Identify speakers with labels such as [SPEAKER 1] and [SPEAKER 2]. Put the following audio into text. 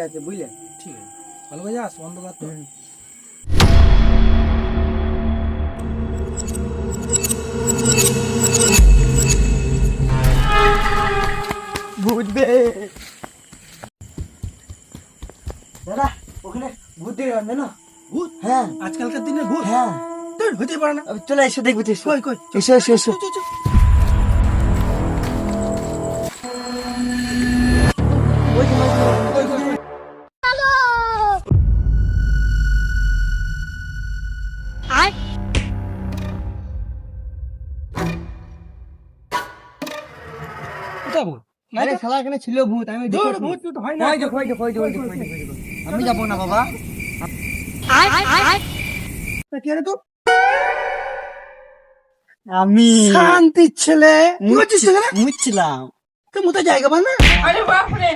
[SPEAKER 1] আছে বুঝলে?
[SPEAKER 2] ঠিক আছে, ভালো করে যাস, অন্ধকার তো।
[SPEAKER 1] বুঝবে দাদা, ওখানে ভূত দেখে জানো?
[SPEAKER 2] ভূত?
[SPEAKER 1] হ্যাঁ
[SPEAKER 2] আজকালকার দিনে ভূত?
[SPEAKER 1] হ্যাঁ,
[SPEAKER 2] ধুর, হতেই পারে না।
[SPEAKER 1] চলে এসো দেখবি তো, এসো
[SPEAKER 2] কই কই,
[SPEAKER 1] এসো এসো এসো।
[SPEAKER 2] চল, চল, চল। কই, কই, কই। কোথায় ভূত? নাই
[SPEAKER 1] আরে
[SPEAKER 2] তো।
[SPEAKER 1] শালা এখানে ছিল ভূত, আমি
[SPEAKER 2] ধুর,
[SPEAKER 1] দেখেছি।
[SPEAKER 2] ভূত টুত হয় না।
[SPEAKER 1] ওই দেখো, ওই দেখো, ওই দেখো, ওই দেখো, ওই দেখো, ওই দেখো। আমি যাবো না বাবা।
[SPEAKER 2] তা কি রে তো?
[SPEAKER 1] আমি
[SPEAKER 2] শান্তির ছেলে। কি করছিস এখানে?
[SPEAKER 1] মুচ্ছিলাম।
[SPEAKER 2] তো মুতে জায়গা পান না? আরে বাপ রে।